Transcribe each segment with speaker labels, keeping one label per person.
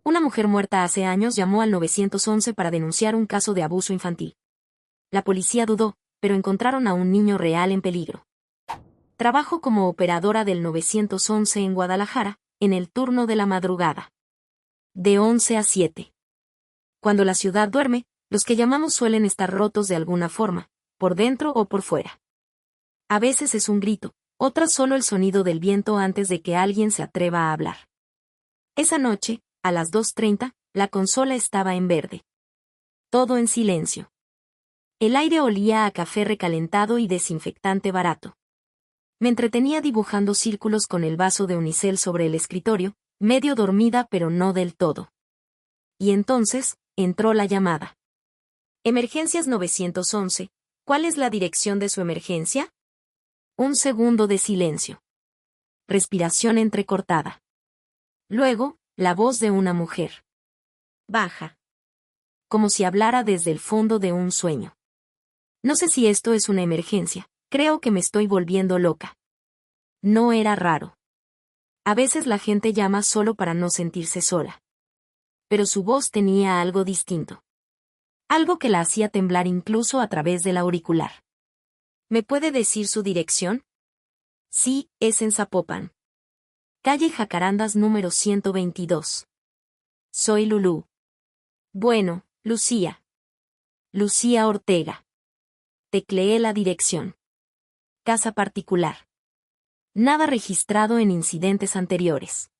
Speaker 1: Una mujer muerta hace años llamó al 911 para denunciar un caso de abuso infantil. La policía dudó, pero encontraron a un niño real en peligro. Trabajo como operadora del 911 en Guadalajara, en el turno de la madrugada. De 11 a 7. Cuando la ciudad duerme, los que llamamos suelen estar rotos de alguna forma, por dentro o por fuera. A veces es un grito, otras solo el sonido del viento antes de que alguien se atreva a hablar. Esa noche, a las 2:30, la consola estaba en verde. Todo en silencio. El aire olía a café recalentado y desinfectante barato. Me entretenía dibujando círculos con el vaso de unicel sobre el escritorio, medio dormida pero no del todo. Y entonces, entró la llamada. Emergencias 911, ¿cuál es la dirección de su emergencia? Un segundo de silencio. Respiración entrecortada. Luego, la voz de una mujer. Baja. Como si hablara desde el fondo de un sueño. No sé si esto es una emergencia, creo que me estoy volviendo loca. No era raro. A veces la gente llama solo para no sentirse sola. Pero su voz tenía algo distinto. Algo que la hacía temblar incluso a través del auricular. ¿Me puede decir su dirección? Sí, es en Zapopan. Calle Jacarandas número 122. Soy Lulú. Bueno, Lucía. Lucía Ortega. Tecleé la dirección. Casa particular. Nada registrado en incidentes anteriores.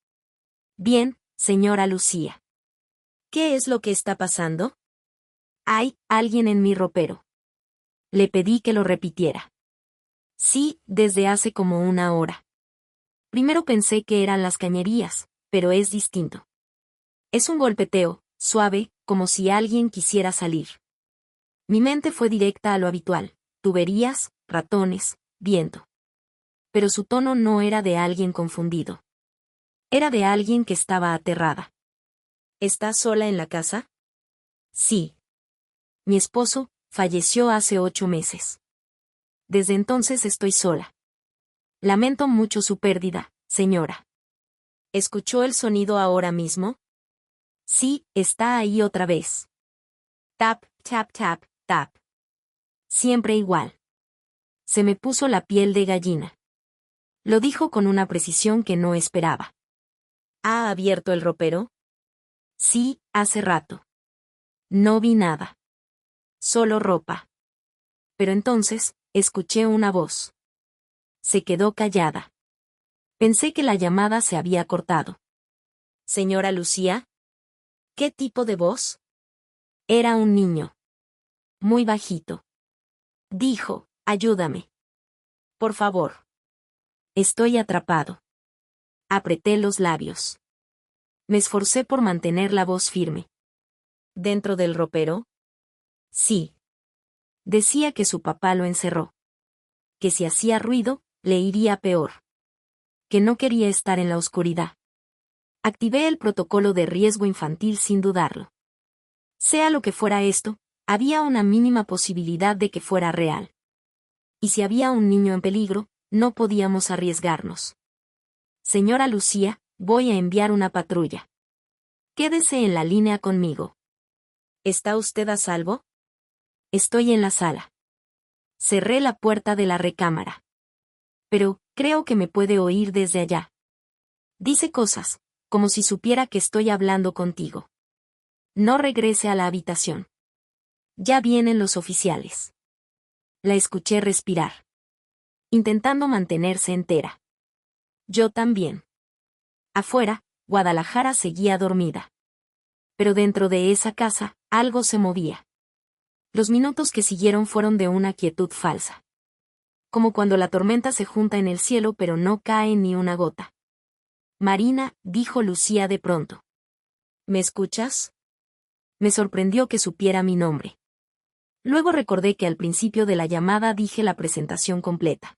Speaker 1: Bien, señora Lucía. ¿Qué es lo que está pasando? Hay alguien en mi ropero. Le pedí que lo repitiera. Sí, desde hace como una hora. Primero pensé que eran las cañerías, pero es distinto. Es un golpeteo, suave, como si alguien quisiera salir. Mi mente fue directa a lo habitual, tuberías, ratones, viento. Pero su tono no era de alguien confundido. Era de alguien que estaba aterrada. ¿Estás sola en la casa? Sí. Mi esposo falleció hace 8 meses. Desde entonces estoy sola. Lamento mucho su pérdida, señora. ¿Escuchó el sonido ahora mismo? Sí, está ahí otra vez. Tap, tap, tap, tap. Siempre igual. Se me puso la piel de gallina. Lo dijo con una precisión que no esperaba. ¿Ha abierto el ropero? Sí, hace rato. No vi nada. Solo ropa. Pero entonces, escuché una voz. Se quedó callada. Pensé que la llamada se había cortado. ¿Señora Lucía? ¿Qué tipo de voz? Era un niño. Muy bajito. Dijo, ayúdame. Por favor. Estoy atrapado. Apreté los labios. Me esforcé por mantener la voz firme. ¿Dentro del ropero? Sí. Decía que su papá lo encerró. Que si hacía ruido, le iría peor. Que no quería estar en la oscuridad. Activé el protocolo de riesgo infantil sin dudarlo. Sea lo que fuera esto, había una mínima posibilidad de que fuera real. Y si había un niño en peligro, no podíamos arriesgarnos. Señora Lucía, voy a enviar una patrulla. Quédese en la línea conmigo. ¿Está usted a salvo? Estoy en la sala. Cerré la puerta de la recámara. Pero, creo que me puede oír desde allá. Dice cosas, como si supiera que estoy hablando contigo. No regrese a la habitación. Ya vienen los oficiales. La escuché respirar. Intentando mantenerse entera. Yo también. Afuera, Guadalajara seguía dormida. Pero dentro de esa casa, algo se movía. Los minutos que siguieron fueron de una quietud falsa. Como cuando la tormenta se junta en el cielo pero no cae ni una gota. Marina, dijo Lucía de pronto. ¿Me escuchas? Me sorprendió que supiera mi nombre. Luego recordé que al principio de la llamada dije la presentación completa.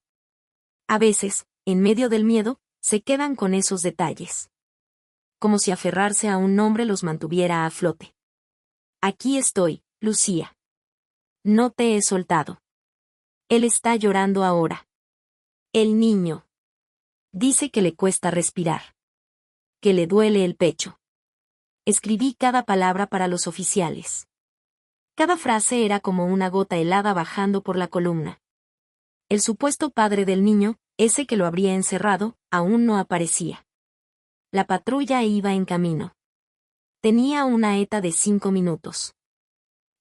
Speaker 1: A veces, en medio del miedo, se quedan con esos detalles. Como si aferrarse a un nombre los mantuviera a flote. Aquí estoy, Lucía. No te he soltado. Él está llorando ahora. El niño. Dice que le cuesta respirar. Que le duele el pecho. Escribí cada palabra para los oficiales. Cada frase era como una gota helada bajando por la columna. El supuesto padre del niño, ese que lo habría encerrado, aún no aparecía. La patrulla iba en camino. Tenía una ETA de 5 minutos.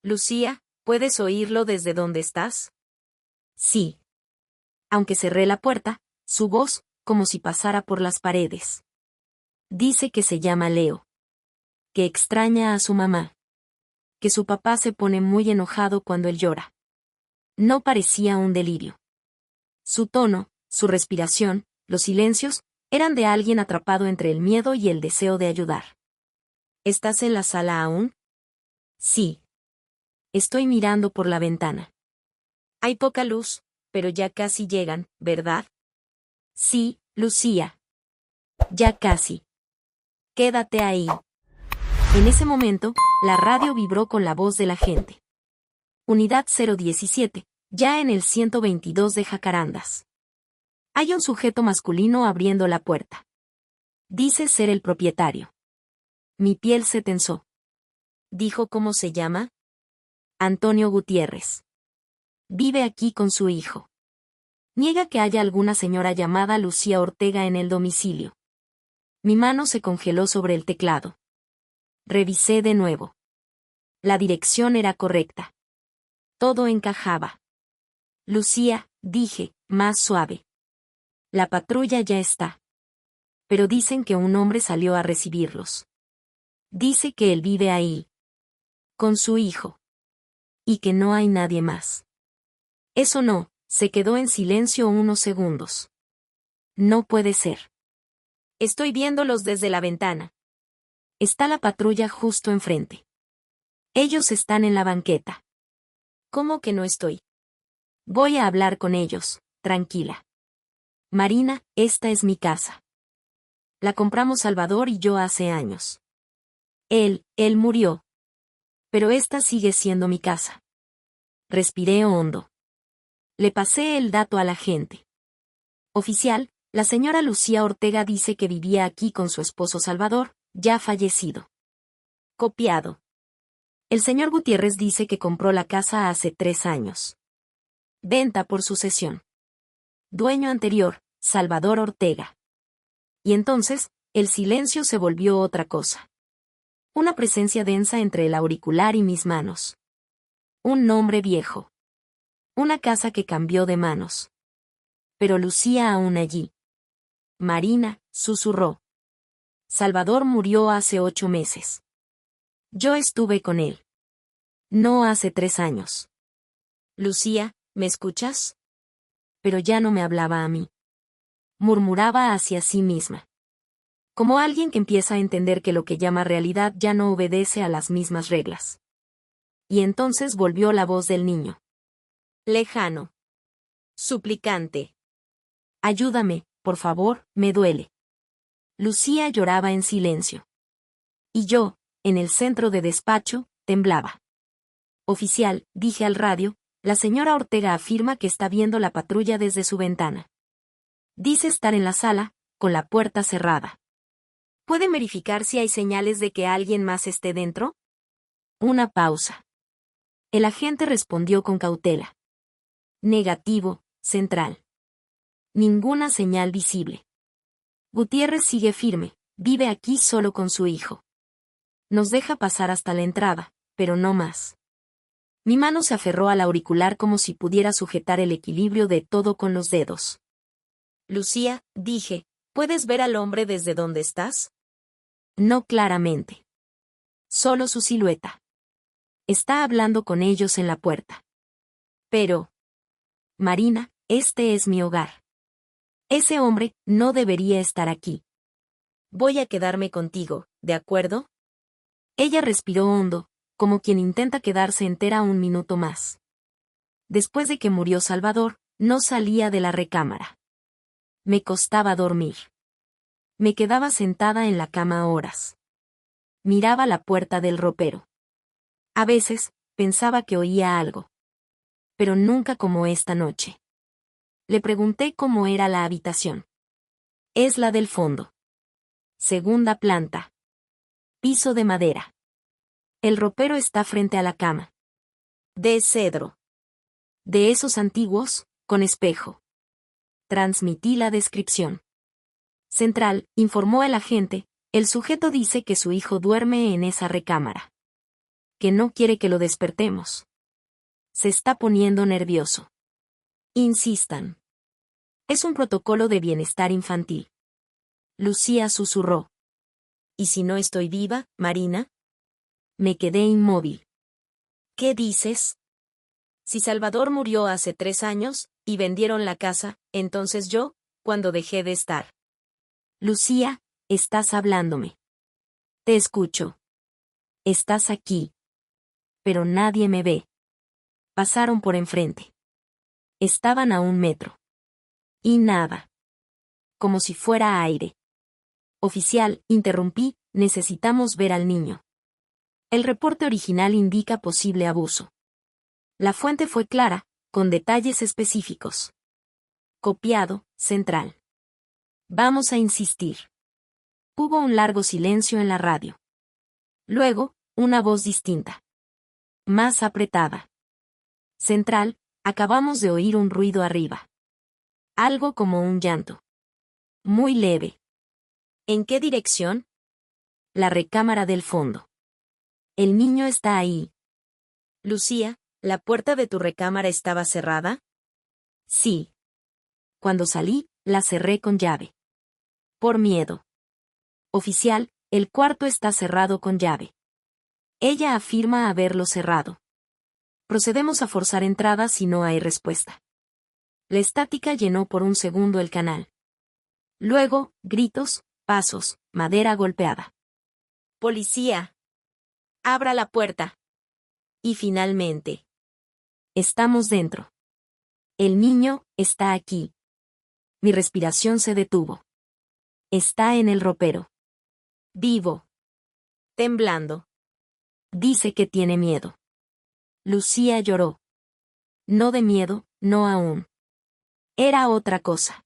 Speaker 2: Lucía, ¿puedes oírlo desde donde estás?
Speaker 1: Sí. Aunque cerré la puerta, su voz, como si pasara por las paredes. Dice que se llama Leo. Que extraña a su mamá. Que su papá se pone muy enojado cuando él llora. No parecía un delirio. Su tono, su respiración, los silencios, eran de alguien atrapado entre el miedo y el deseo de ayudar.
Speaker 2: ¿Estás en la sala aún?
Speaker 1: Sí. Estoy mirando por la ventana.
Speaker 2: Hay poca luz, pero ya casi llegan, ¿verdad?
Speaker 1: Sí, Lucía. Ya casi. Quédate ahí. En ese momento, la radio vibró con la voz del agente. Unidad 017, ya en el 122 de Jacarandas. Hay un sujeto masculino abriendo la puerta. Dice ser el propietario. Mi piel se tensó.
Speaker 2: ¿Dijo cómo se llama?
Speaker 1: Antonio Gutiérrez. Vive aquí con su hijo. Niega que haya alguna señora llamada Lucía Ortega en el domicilio. Mi mano se congeló sobre el teclado. Revisé de nuevo. La dirección era correcta. Todo encajaba. Lucía, dije, más suave. La patrulla ya está. Pero dicen que un hombre salió a recibirlos. Dice que él vive ahí. Con su hijo. Y que no hay nadie más. Eso no, se quedó en silencio unos segundos. No puede ser.
Speaker 2: Estoy viéndolos desde la ventana.
Speaker 1: Está la patrulla justo enfrente. Ellos están en la banqueta.
Speaker 2: ¿Cómo que no estoy?
Speaker 1: Voy a hablar con ellos, tranquila. Marina, esta es mi casa. La compramos Salvador y yo hace años. Él murió. Pero esta sigue siendo mi casa. Respiré hondo. Le pasé el dato a la gente. Oficial, la señora Lucía Ortega dice que vivía aquí con su esposo Salvador, ya fallecido. Copiado. El señor Gutiérrez dice que compró la casa hace 3 años. Venta por sucesión. Dueño anterior, Salvador Ortega. Y entonces, el silencio se volvió otra cosa. Una presencia densa entre el auricular y mis manos. Un nombre viejo. Una casa que cambió de manos. Pero Lucía aún allí. Marina, susurró. Salvador murió hace 8 meses. Yo estuve con él. No hace 3 años.
Speaker 2: Lucía, ¿me escuchas?
Speaker 1: Pero ya no me hablaba a mí. Murmuraba hacia sí misma. Como alguien que empieza a entender que lo que llama realidad ya no obedece a las mismas reglas. Y entonces volvió la voz del niño.
Speaker 2: Lejano. Suplicante.
Speaker 1: Ayúdame, por favor, me duele. Lucía lloraba en silencio. Y yo, en el centro de despacho, temblaba. Oficial, dije al radio, la señora Ortega afirma que está viendo la patrulla desde su ventana. Dice estar en la sala, con la puerta cerrada.
Speaker 2: ¿Puede verificar si hay señales de que alguien más esté dentro?
Speaker 1: Una pausa. El agente respondió con cautela. Negativo, central. Ninguna señal visible. Gutiérrez sigue firme, vive aquí solo con su hijo. Nos deja pasar hasta la entrada, pero no más. Mi mano se aferró al auricular como si pudiera sujetar el equilibrio de todo con los dedos.
Speaker 2: Lucía, dije, ¿puedes ver al hombre desde donde estás?
Speaker 1: No claramente. Solo su silueta. Está hablando con ellos en la puerta. Pero... Marina, este es mi hogar. Ese hombre no debería estar aquí.
Speaker 2: Voy a quedarme contigo, ¿de acuerdo?
Speaker 1: Ella respiró hondo, como quien intenta quedarse entera un minuto más. Después de que murió Salvador, no salía de la recámara. Me costaba dormir. Me quedaba sentada en la cama horas. Miraba la puerta del ropero. A veces, pensaba que oía algo. Pero nunca como esta noche. Le pregunté cómo era la habitación. Es la del fondo. Segunda planta. Piso de madera. El ropero está frente a la cama.
Speaker 2: De cedro.
Speaker 1: De esos antiguos, con espejo. Transmití la descripción. Central, informó el agente, el sujeto dice que su hijo duerme en esa recámara. Que no quiere que lo despertemos. Se está poniendo nervioso. Insistan. Es un protocolo de bienestar infantil. Lucía susurró.
Speaker 2: ¿Y si no estoy viva, Marina?
Speaker 1: Me quedé inmóvil.
Speaker 2: ¿Qué dices? Si Salvador murió hace 3 años, y vendieron la casa, entonces yo, ¿cuándo dejé de estar?
Speaker 1: Lucía, estás hablándome. Te escucho. Estás aquí. Pero nadie me ve. Pasaron por enfrente. Estaban a 1 metro. Y nada. Como si fuera aire. Oficial, interrumpí, necesitamos ver al niño. El reporte original indica posible abuso. La fuente fue clara, con detalles específicos. Copiado, Central. Vamos a insistir. Hubo un largo silencio en la radio. Luego, una voz distinta. Más apretada. Central, acabamos de oír un ruido arriba. Algo como un llanto. Muy leve.
Speaker 2: ¿En qué dirección?
Speaker 1: La recámara del fondo. El niño está ahí.
Speaker 2: Lucía, ¿la puerta de tu recámara estaba cerrada?
Speaker 1: Sí. Cuando salí, la cerré con llave. Por miedo. Oficial, el cuarto está cerrado con llave. Ella afirma haberlo cerrado. Procedemos a forzar entrada si no hay respuesta. La estática llenó por un segundo el canal. Luego, gritos, pasos, madera golpeada.
Speaker 2: Policía. Abra la puerta. Y finalmente.
Speaker 1: Estamos dentro. El niño está aquí. Mi respiración se detuvo. Está en el ropero. Vivo.
Speaker 2: Temblando.
Speaker 1: Dice que tiene miedo. Lucía lloró. No de miedo, no aún. Era otra cosa.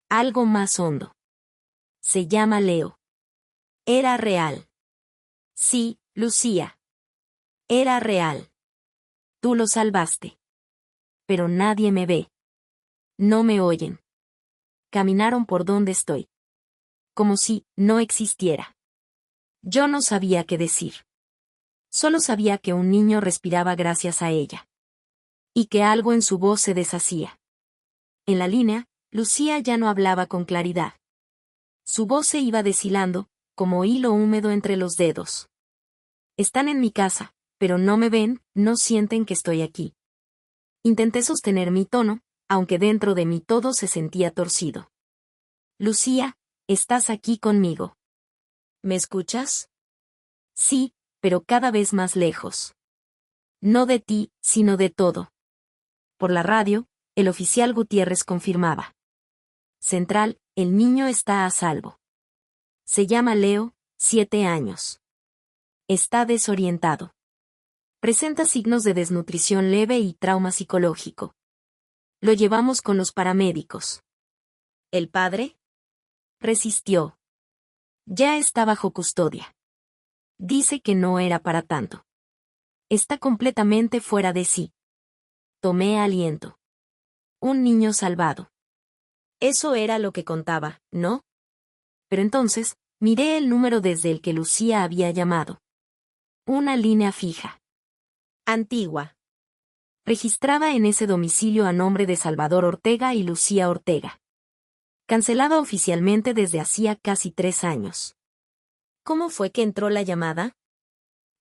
Speaker 1: Algo más hondo. Se llama Leo. Era real. Sí, Lucía. Era real. Tú lo salvaste. Pero nadie me ve. No me oyen. Caminaron por donde estoy. Como si no existiera. Yo no sabía qué decir. Solo sabía que un niño respiraba gracias a ella. Y que algo en su voz se deshacía. En la línea, Lucía ya no hablaba con claridad. Su voz se iba deshilando, como hilo húmedo entre los dedos. Están en mi casa, pero no me ven, no sienten que estoy aquí. Intenté sostener mi tono, aunque dentro de mí todo se sentía torcido. Lucía, estás aquí conmigo.
Speaker 2: ¿Me escuchas?
Speaker 1: Sí, pero cada vez más lejos. No de ti, sino de todo. Por la radio, el oficial Gutiérrez confirmaba. Central, el niño está a salvo. Se llama Leo, 7 años. Está desorientado. Presenta signos de desnutrición leve y trauma psicológico. Lo llevamos con los paramédicos.
Speaker 2: ¿El padre?
Speaker 1: Resistió. Ya está bajo custodia. Dice que no era para tanto. Está completamente fuera de sí. Tomé aliento. Un niño salvado.
Speaker 2: Eso era lo que contaba, ¿no?
Speaker 1: Pero entonces, miré el número desde el que Lucía había llamado. Una línea fija.
Speaker 2: Antigua.
Speaker 1: Registrada en ese domicilio a nombre de Salvador Ortega y Lucía Ortega. Cancelada oficialmente desde hacía casi 3 años.
Speaker 2: ¿Cómo fue que entró la llamada?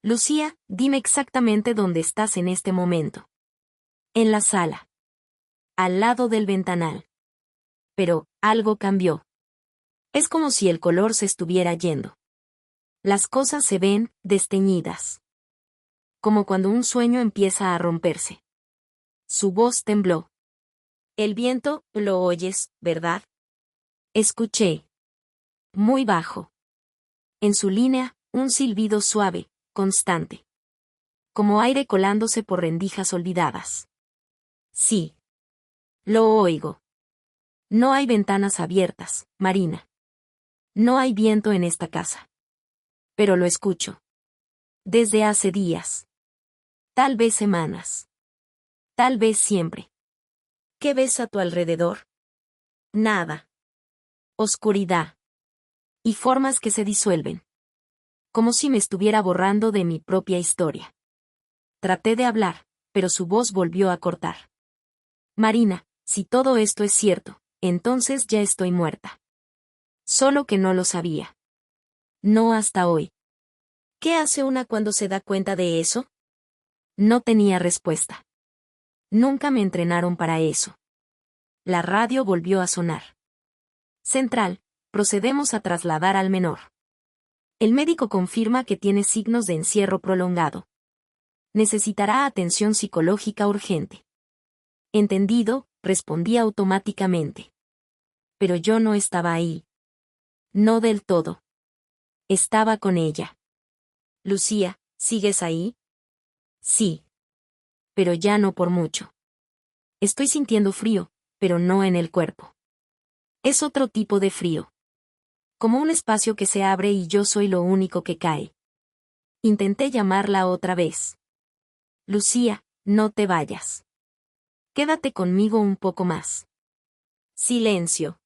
Speaker 1: Lucía, dime exactamente dónde estás en este momento. En la sala. Al lado del ventanal. Pero, algo cambió. Es como si el color se estuviera yendo. Las cosas se ven, desteñidas. Como cuando un sueño empieza a romperse. Su voz tembló.
Speaker 2: El viento, lo oyes, ¿verdad?
Speaker 1: Escuché. Muy bajo. En su línea, un silbido suave, constante. Como aire colándose por rendijas olvidadas. Sí. Lo oigo. No hay ventanas abiertas, Marina. No hay viento en esta casa. Pero lo escucho. Desde hace días. Tal vez semanas. Tal vez siempre.
Speaker 2: ¿Qué ves a tu alrededor?
Speaker 1: Nada. Oscuridad. Y formas que se disuelven. Como si me estuviera borrando de mi propia historia. Traté de hablar, pero su voz volvió a cortar. Marina, si todo esto es cierto, entonces ya estoy muerta. Solo que no lo sabía. No hasta hoy.
Speaker 2: ¿Qué hace una cuando se da cuenta de eso?
Speaker 1: No tenía respuesta. Nunca me entrenaron para eso. La radio volvió a sonar. Central, procedemos a trasladar al menor. El médico confirma que tiene signos de encierro prolongado. Necesitará atención psicológica urgente. Entendido, respondí automáticamente. Pero yo no estaba ahí. No del todo. Estaba con ella.
Speaker 2: Lucía, ¿sigues ahí?
Speaker 1: Sí. Pero ya no por mucho. Estoy sintiendo frío, pero no en el cuerpo. Es otro tipo de frío. Como un espacio que se abre y yo soy lo único que cae. Intenté llamarla otra vez. Lucía, no te vayas. Quédate conmigo un poco más. Silencio.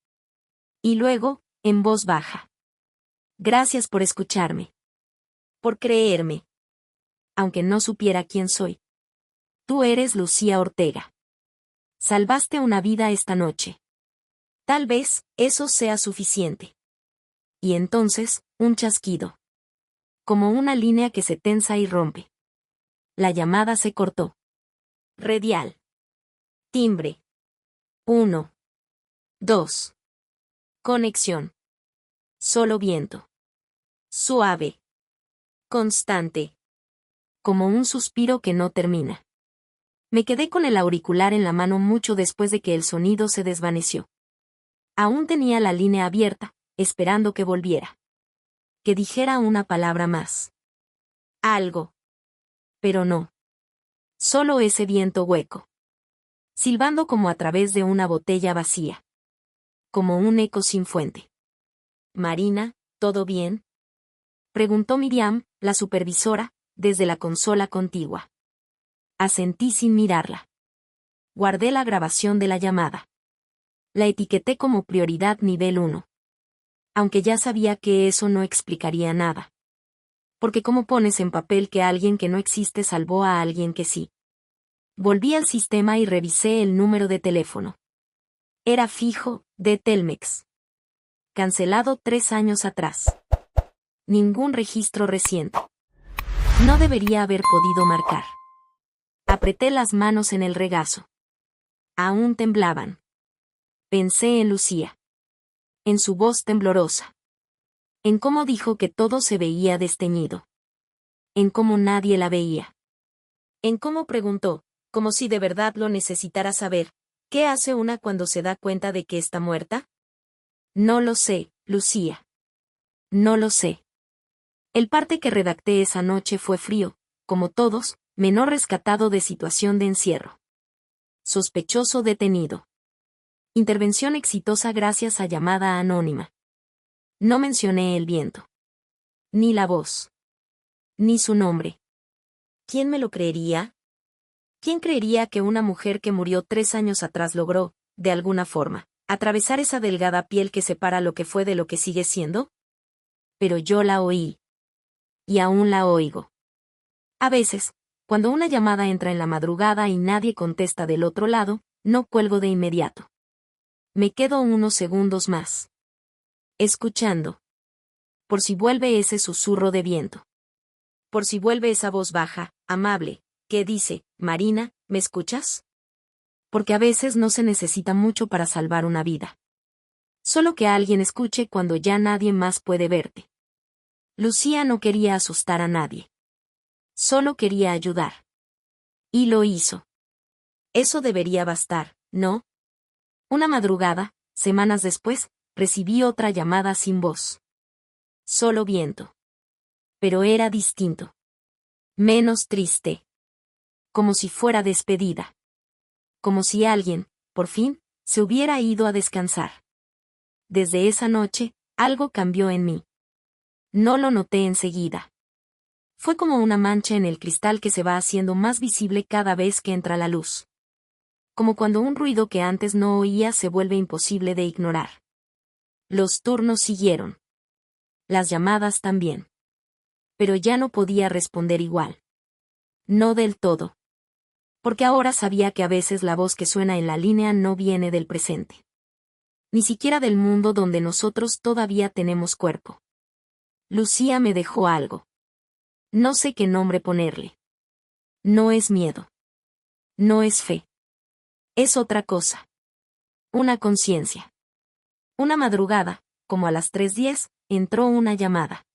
Speaker 1: Y luego, en voz baja. Gracias por escucharme. Por creerme. Aunque no supiera quién soy. Tú eres Lucía Ortega. Salvaste una vida esta noche. Tal vez, eso sea suficiente. Y entonces, un chasquido. Como una línea que se tensa y rompe. La llamada se cortó. Redial. Timbre. 1. 2. Conexión. Solo viento. Suave. Constante. Como un suspiro que no termina. Me quedé con el auricular en la mano mucho después de que el sonido se desvaneció. Aún tenía la línea abierta, esperando que volviera. Que dijera una palabra más. Algo. Pero no. Solo ese viento hueco. Silbando como a través de una botella vacía. Como un eco sin fuente. Marina, ¿todo bien? Preguntó Miriam, la supervisora, desde la consola contigua. Asentí sin mirarla. Guardé la grabación de la llamada. La etiqueté como prioridad nivel 1. Aunque ya sabía que eso no explicaría nada. Porque ¿cómo pones en papel que alguien que no existe salvó a alguien que sí? Volví al sistema y revisé el número de teléfono. Era fijo, de Telmex. Cancelado 3 años atrás. Ningún registro reciente. No debería haber podido marcar. Apreté las manos en el regazo. Aún temblaban. Pensé en Lucía. En su voz temblorosa. En cómo dijo que todo se veía desteñido. En cómo nadie la veía.
Speaker 2: En cómo preguntó, como si de verdad lo necesitara saber, ¿qué hace una cuando se da cuenta de que está muerta?
Speaker 1: No lo sé, Lucía. No lo sé. El parte que redacté esa noche fue frío, como todos, menor rescatado de situación de encierro. Sospechoso detenido. Intervención exitosa gracias a llamada anónima. No mencioné el viento. Ni la voz. Ni su nombre.
Speaker 2: ¿Quién me lo creería?
Speaker 1: ¿Quién creería que una mujer que murió 3 años atrás logró, de alguna forma, atravesar esa delgada piel que separa lo que fue de lo que sigue siendo? Pero yo la oí. Y aún la oigo. A veces, cuando una llamada entra en la madrugada y nadie contesta del otro lado, no cuelgo de inmediato. Me quedo unos segundos más. Escuchando. Por si vuelve ese susurro de viento. Por si vuelve esa voz baja, amable, que dice, Marina, ¿me escuchas? Porque a veces no se necesita mucho para salvar una vida. Solo que alguien escuche cuando ya nadie más puede verte. Lucía no quería asustar a nadie. Solo quería ayudar. Y lo hizo. Eso debería bastar, ¿no? Una madrugada, semanas después, recibí otra llamada sin voz. Solo viento. Pero era distinto. Menos triste. Como si fuera despedida. Como si alguien, por fin, se hubiera ido a descansar. Desde esa noche, algo cambió en mí. No lo noté enseguida. Fue como una mancha en el cristal que se va haciendo más visible cada vez que entra la luz. Como cuando un ruido que antes no oía se vuelve imposible de ignorar. Los turnos siguieron. Las llamadas también. Pero ya no podía responder igual. No del todo. Porque ahora sabía que a veces la voz que suena en la línea no viene del presente. Ni siquiera del mundo donde nosotros todavía tenemos cuerpo. Lucía me dejó algo. No sé qué nombre ponerle. No es miedo. No es fe. Es otra cosa. Una conciencia. Una madrugada, como a las 3:10, entró una llamada.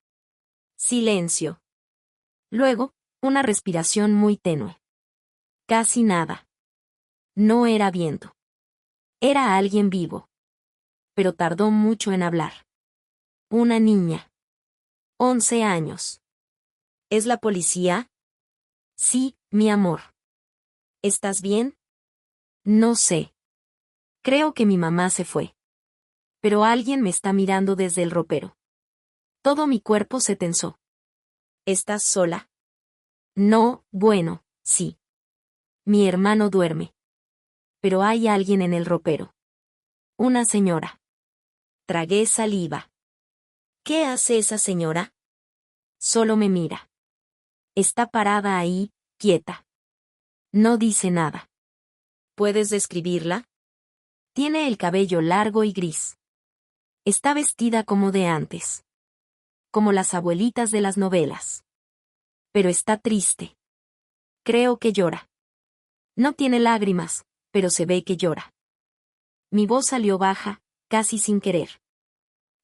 Speaker 1: Silencio. Luego, una respiración muy tenue. Casi nada. No era viento. Era alguien vivo. Pero tardó mucho en hablar. Una niña. 11 años. ¿Es la policía? Sí, mi amor. ¿Estás bien? No sé. Creo que mi mamá se fue. Pero alguien me está mirando desde el ropero. Todo mi cuerpo se tensó. ¿Estás sola? No, bueno, sí. Mi hermano duerme. Pero hay alguien en el ropero. Una señora. Tragué saliva. ¿Qué hace esa señora? Solo me mira. Está parada ahí, quieta. No dice nada. ¿Puedes describirla? Tiene el cabello largo y gris. Está vestida como de antes. Como las abuelitas de las novelas. Pero está triste. Creo que llora. No tiene lágrimas, pero se ve que llora. Mi voz salió baja, casi sin querer.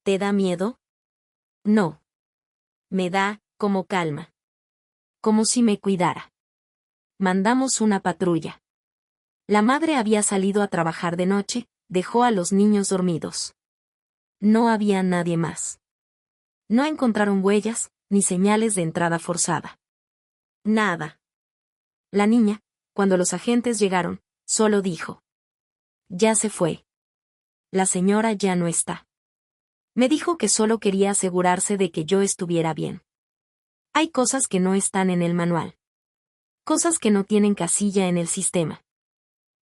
Speaker 1: ¿Te da miedo? No. Me da, como calma. Como si me cuidara. Mandamos una patrulla. La madre había salido a trabajar de noche, dejó a los niños dormidos. No había nadie más. No encontraron huellas, ni señales de entrada forzada. Nada. La niña, cuando los agentes llegaron, solo dijo: ya se fue. La señora ya no está. Me dijo que solo quería asegurarse de que yo estuviera bien. Hay cosas que no están en el manual. Cosas que no tienen casilla en el sistema.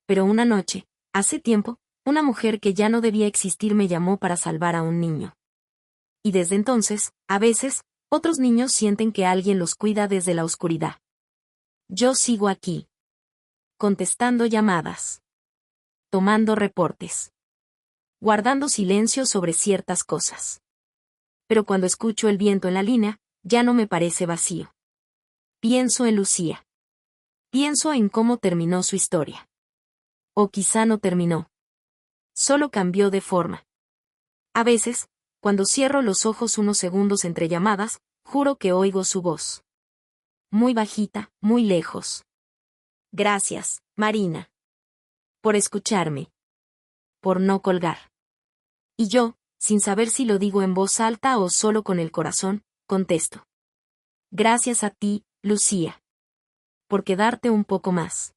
Speaker 1: Pero una noche, hace tiempo, una mujer que ya no debía existir me llamó para salvar a un niño. Y desde entonces, a veces, otros niños sienten que alguien los cuida desde la oscuridad. Yo sigo aquí. Contestando llamadas. Tomando reportes. Guardando silencio sobre ciertas cosas. Pero cuando escucho el viento en la línea, ya no me parece vacío. Pienso en Lucía. Pienso en cómo terminó su historia. O quizá no terminó. Solo cambió de forma. A veces, cuando cierro los ojos unos segundos entre llamadas, juro que oigo su voz. Muy bajita, muy lejos. Gracias, Marina. Por escucharme. Por no colgar. Y yo, sin saber si lo digo en voz alta o solo con el corazón, contesto. Gracias a ti, Lucía. Por quedarte un poco más.